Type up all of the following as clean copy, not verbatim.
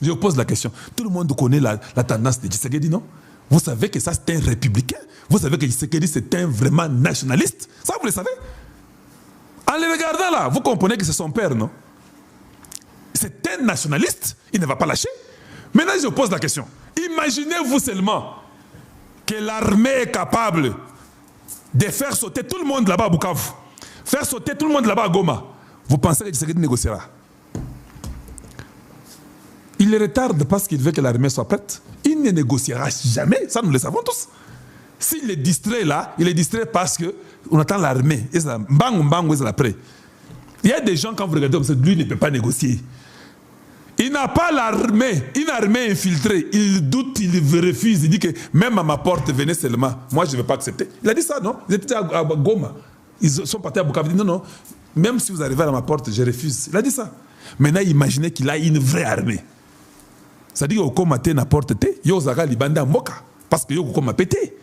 je vous pose la question. Tout le monde connaît la tendance de Tshisekedi, non? Vous savez que ça, c'est un républicain. Vous savez que Tshisekedi, c'est un vraiment nationaliste. Ça, vous le savez. En le regardant là, vous comprenez que c'est son père, non? C'est un nationaliste. Il ne va pas lâcher. Maintenant, je vous pose la question. Imaginez-vous seulement que l'armée est capable de faire sauter tout le monde là-bas à Bukavu, faire sauter tout le monde là-bas à Goma. Vous pensez que Tshisekedi négociera? Il le retarde parce qu'il veut que l'armée soit prête. Il ne négociera jamais. Ça, nous le savons tous. S'il est distrait là, il est distrait parce qu'on attend l'armée. Il y a des gens, quand vous regardez comme ça, lui ne peut pas négocier. Il n'a pas l'armée, une armée infiltrée. Il doute, il refuse. Il dit que même à ma porte, venez seulement. Moi, je ne vais pas accepter. Il a dit ça, non? Ils étaient à Goma. Ils sont partis à Bukavu. Il dit non, non. Même si vous arrivez à ma porte, je refuse. Il a dit ça. Maintenant, imaginez qu'il a une vraie armée. Ça dit que matin n'importe té, yo zaga libanda moka parce que yo koma pété.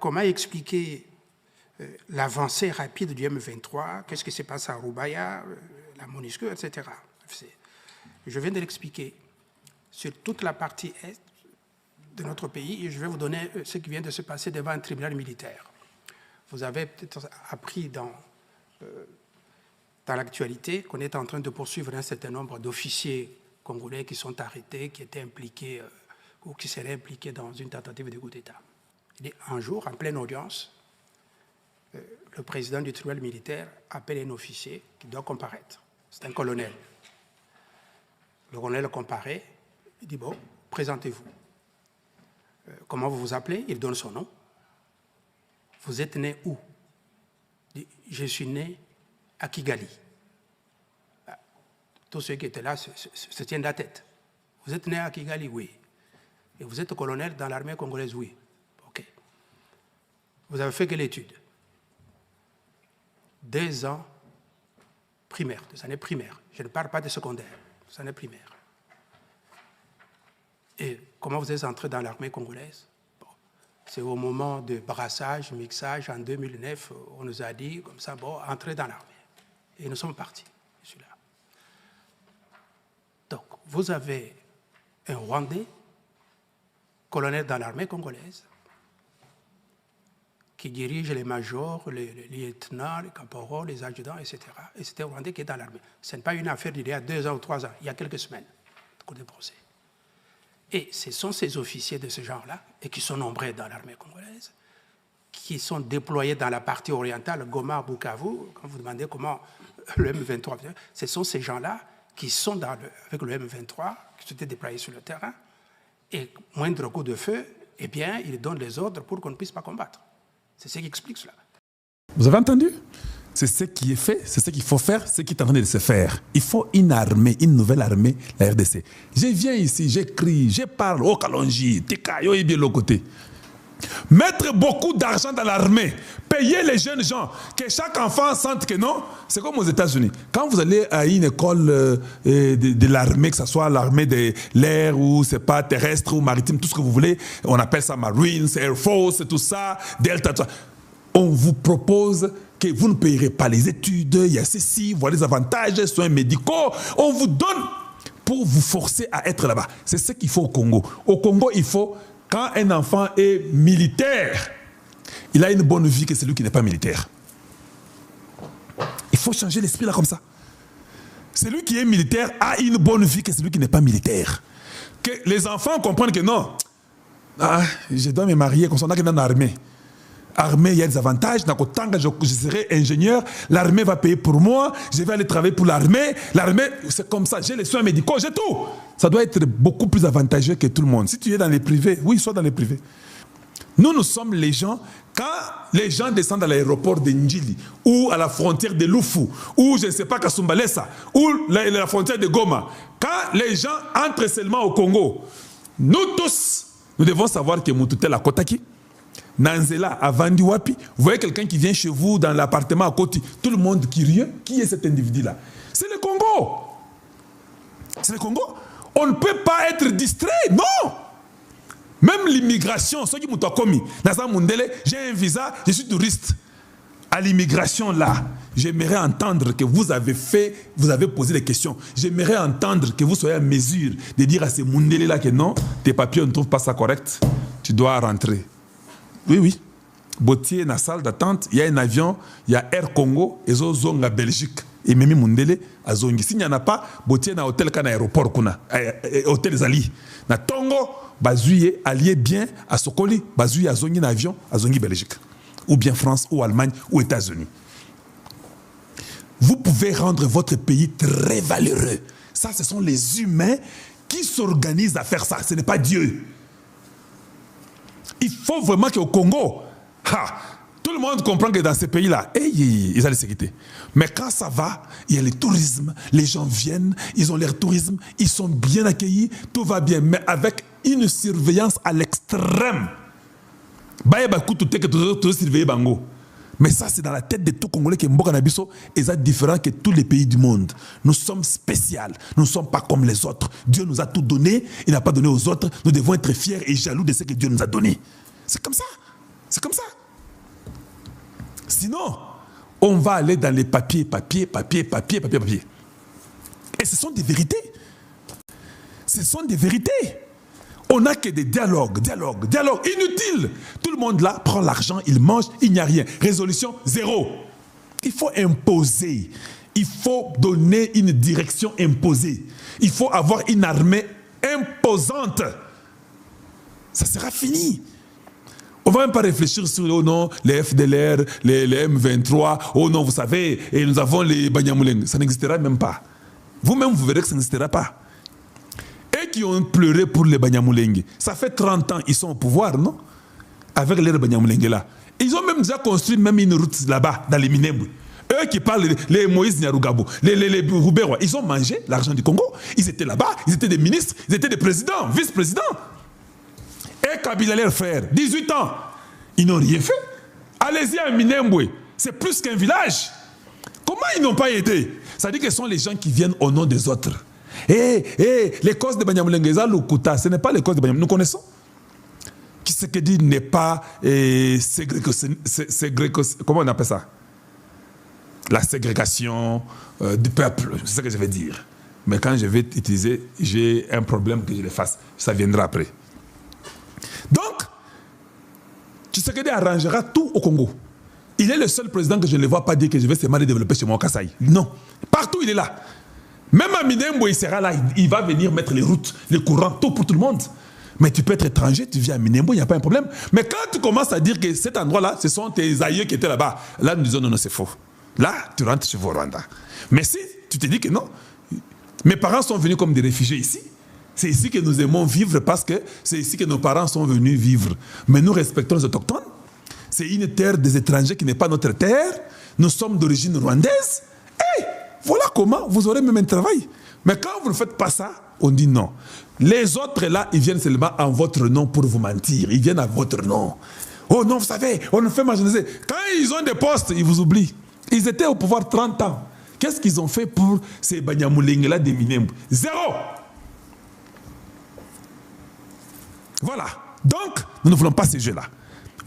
Comment expliquer l'avancée rapide du M23? Qu'est-ce qui s'est passé à Roubaïa, la MONUSCO, etc. Je viens de l'expliquer sur toute la partie est de notre pays et je vais vous donner ce qui vient de se passer devant un tribunal militaire. Vous avez peut-être appris dans l'actualité qu'on est en train de poursuivre un certain nombre d'officiers congolais qui sont arrêtés, qui étaient impliqués ou qui seraient impliqués dans une tentative de coup d'État. Un jour, en pleine audience, le président du tribunal militaire appelle un officier qui doit comparaître. C'est un colonel. Le colonel comparaît, il dit, bon, présentez-vous. Comment vous vous appelez? Il donne son nom. Vous êtes né où? Il dit, je suis né à Kigali. Tous ceux qui étaient là se tiennent la tête. Vous êtes né à Kigali? Oui. Et vous êtes colonel dans l'armée congolaise? Oui. OK. Vous avez fait quelle étude? 2 ans primaires, 2 années primaires. Je ne parle pas de secondaire, 2 années primaires. Et comment vous êtes entré dans l'armée congolaise? Bon. C'est au moment de brassage, mixage, en 2009, on nous a dit, comme ça, bon, entrez dans l'armée. Et nous sommes partis. Je suis là. Donc, vous avez un Rwandais, colonel dans l'armée congolaise, qui dirige les majors, les lieutenants, les caporaux, les adjudants, etc. Et c'était un Rwandais qui est dans l'armée. Ce n'est pas une affaire d'il y a 2 ans ou 3 ans, il y a quelques semaines, au cours des procès. Et ce sont ces officiers de ce genre-là, et qui sont nombreux dans l'armée congolaise, qui sont déployés dans la partie orientale, Goma, Bukavu. Quand vous demandez comment le M23, ce sont ces gens-là qui sont avec le M23, qui s'étaient déployés sur le terrain, et moindre coup de feu, eh bien, ils donnent les ordres pour qu'on ne puisse pas combattre. C'est ce qui explique cela. Vous avez entendu? C'est ce qui est fait, c'est ce qu'il faut faire, c'est ce qui est en train de se faire. Il faut une armée, une nouvelle armée, la RDC. Je viens ici, j'écris, je parle, oh Kalonji, Tikayo et bien l'autre côté. Mettre beaucoup d'argent dans l'armée, payer les jeunes gens, que chaque enfant sente que non, c'est comme aux États-Unis. Quand vous allez à une école de l'armée, que ce soit l'armée de l'air ou c'est pas terrestre ou maritime, tout ce que vous voulez, on appelle ça Marines, Air Force, tout ça, Delta, tout ça. On vous propose que vous ne payerez pas les études, il y a ceci, voilà les avantages, soins médicaux, on vous donne pour vous forcer à être là-bas. C'est ce qu'il faut au Congo. Au Congo, il faut, quand un enfant est militaire, il a une bonne vie que celui qui n'est pas militaire. Il faut changer l'esprit là comme ça. Celui qui est militaire a une bonne vie que celui qui n'est pas militaire. Que les enfants comprennent que non, je dois me marier comme ça, on a dans l'armée. Armée, il y a des avantages. Donc, tant que je serai ingénieur, l'armée va payer pour moi. Je vais aller travailler pour l'armée. L'armée, c'est comme ça. J'ai les soins médicaux, j'ai tout. Ça doit être beaucoup plus avantageux que tout le monde. Si tu es dans les privés, oui, sois dans les privés. Nous sommes les gens, quand les gens descendent à l'aéroport de Njili, ou à la frontière de Lufu, ou je ne sais pas, Kasumbalesa, ou la frontière de Goma, quand les gens entrent seulement au Congo, nous tous, nous devons savoir que Moutouté la Kotaki, Nanzela, à Vandiwapi, vous voyez quelqu'un qui vient chez vous dans l'appartement à côté, tout le monde qui rit, qui est cet individu-là? C'est le Congo. C'est le Congo. On ne peut pas être distrait, non. Même l'immigration, ceux qui m'ont commis, j'ai un visa, je suis touriste. à l'immigration là, j'aimerais entendre que vous avez posé des questions. J'aimerais entendre que vous soyez en mesure de dire à ces Mundele là que non, tes papiers, on ne trouve pas ça correct, tu dois rentrer. Oui, oui. Botier, dans la salle d'attente, il y a un avion, il y a Air Congo, et ils ont la Belgique. Et même Mundele, à Zongi. S'il n'y en a pas, Botier dans hôtel, dans aéroport, hôtel Zali. Dans Tongo, Bazouye, allié bien à Sokoli, Bazouye à Zongi, dans avion, à Zongi, Belgique. Ou bien France, ou Allemagne, ou États-Unis. Vous pouvez rendre votre pays très valeureux. Ça, ce sont les humains qui s'organisent à faire ça. Ce n'est pas Dieu. Il faut vraiment qu'au Congo, tout le monde comprend que dans ces pays-là, ils ont la sécurité. Mais quand ça va, il y a le tourisme, les gens viennent, ils ont leur tourisme, ils sont bien accueillis, tout va bien, mais avec une surveillance à l'extrême. Mais ça, c'est dans la tête de tout Congolais qui est Mbokanabiso, et c'est différent que tous les pays du monde. Nous sommes spéciaux, nous ne sommes pas comme les autres. Dieu nous a tout donné, il n'a pas donné aux autres. Nous devons être fiers et jaloux de ce que Dieu nous a donné. C'est comme ça. C'est comme ça. Sinon, on va aller dans les papiers. Et ce sont des vérités. Ce sont des vérités. On n'a que des dialogues inutiles. Tout le monde là prend l'argent, il mange, il n'y a rien. Résolution, zéro. Il faut imposer. Il faut donner une direction imposée. Il faut avoir une armée imposante. Ça sera fini. On ne va même pas réfléchir sur, oh non, les FDLR, les M23, oh non, vous savez, et nous avons les Banyamuleng. Ça n'existera même pas. Vous-même, vous verrez que ça n'existera pas. Et qui ont pleuré pour les Banyamuleng. Ça fait 30 ans, ils sont au pouvoir, non? Avec les Banyamuleng là. Ils ont même déjà construit même une route là-bas, dans les Minembwe. Eux qui parlent, les Moïse Nyarugabo, les Rouberois, ils ont mangé l'argent du Congo. Ils étaient là-bas, ils étaient des ministres, ils étaient des présidents, vice-présidents. Et Kabila, leur frère, 18 ans, ils n'ont rien fait. Allez-y à Minembwe, c'est plus qu'un village. Comment ils n'ont pas été? Ça dit que ce sont les gens qui viennent au nom des autres. Les causes de Banyamulengeza, Lukuta, ce n'est pas les causes de Banyamulengeza, nous connaissons. Qui ce que dit n'est pas comment on appelle ça? La ségrégation du peuple, c'est ce que je vais dire. Mais quand je vais utiliser, j'ai un problème que je le fasse. Ça viendra après. Donc, Tshisekedi arrangera tout au Congo. Il est le seul président que je ne vois pas dire que je vais seulement développer chez moi au Kasaï. Non. Partout, il est là. Même à Minembwe, il sera là. Il va venir mettre les routes, les courants, tout pour tout le monde. Mais tu peux être étranger, tu viens à Minembwe, il n'y a pas un problème. Mais quand tu commences à dire que cet endroit-là, ce sont tes aïeux qui étaient là-bas, là, nous disons non, non, c'est faux. Là, tu rentres chez vous au Rwanda. Mais si tu te dis que non, mes parents sont venus comme des réfugiés ici. C'est ici que nous aimons vivre parce que c'est ici que nos parents sont venus vivre. Mais nous respectons les autochtones. C'est une terre des étrangers qui n'est pas notre terre. Nous sommes d'origine rwandaise. Et voilà comment vous aurez même un travail. Mais quand vous ne faites pas ça, on dit non. Les autres là, ils viennent seulement en votre nom pour vous mentir. Ils viennent à votre nom. Oh non, vous savez, on ne fait marginaliser. Quand ils ont des postes, ils vous oublient. Ils étaient au pouvoir 30 ans. Qu'est-ce qu'ils ont fait pour ces Banyamulenge là des Minembwe? Zéro. Voilà. Donc, nous ne voulons pas ces jeux-là.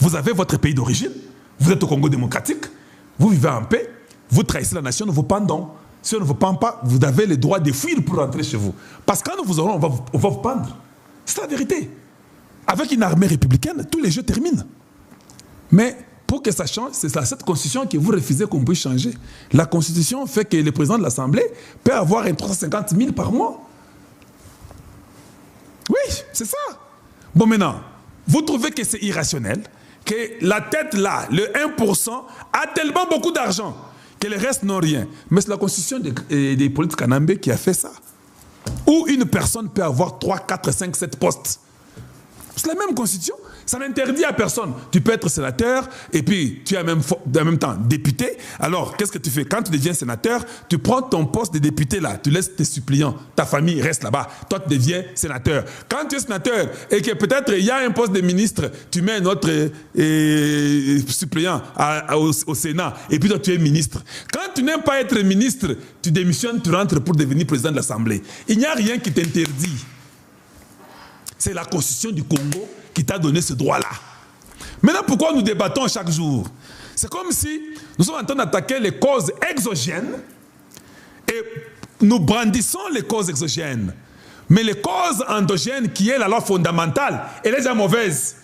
Vous avez votre pays d'origine, vous êtes au Congo démocratique, vous vivez en paix, vous trahissez la nation, nous vous pendons. Si on ne vous pend pas, vous avez le droit de fuir pour rentrer chez vous. Parce que quand nous vous aurons, on va vous pendre. C'est la vérité. Avec une armée républicaine, tous les jeux terminent. Mais pour que ça change, c'est cette constitution que vous refusez qu'on puisse changer. La constitution fait que le président de l'Assemblée peut avoir 350 000 par mois. Oui, c'est ça. Bon, maintenant, vous trouvez que c'est irrationnel, que la tête là, le 1%, a tellement beaucoup d'argent que le reste n'ont rien. Mais c'est la constitution des politiques Kanambe qui a fait ça. Où une personne peut avoir 3, 4, 5, 7 postes. C'est la même constitution. Ça n'interdit à personne. Tu peux être sénateur et puis tu es en même temps député. Alors, qu'est-ce que tu fais? Quand tu deviens sénateur, tu prends ton poste de député là, tu laisses tes suppléants, ta famille reste là-bas. Toi, tu deviens sénateur. Quand tu es sénateur et que peut-être il y a un poste de ministre, tu mets un autre suppléant au Sénat et puis toi, tu es ministre. Quand tu n'aimes pas être ministre, tu démissionnes, tu rentres pour devenir président de l'Assemblée. Il n'y a rien qui t'interdit. C'est la constitution du Congo qui t'a donné ce droit-là. Maintenant, pourquoi nous débattons chaque jour? C'est comme si nous sommes en train d'attaquer les causes exogènes et nous brandissons les causes exogènes. Mais les causes endogènes, qui est la loi fondamentale, elle est déjà mauvaise.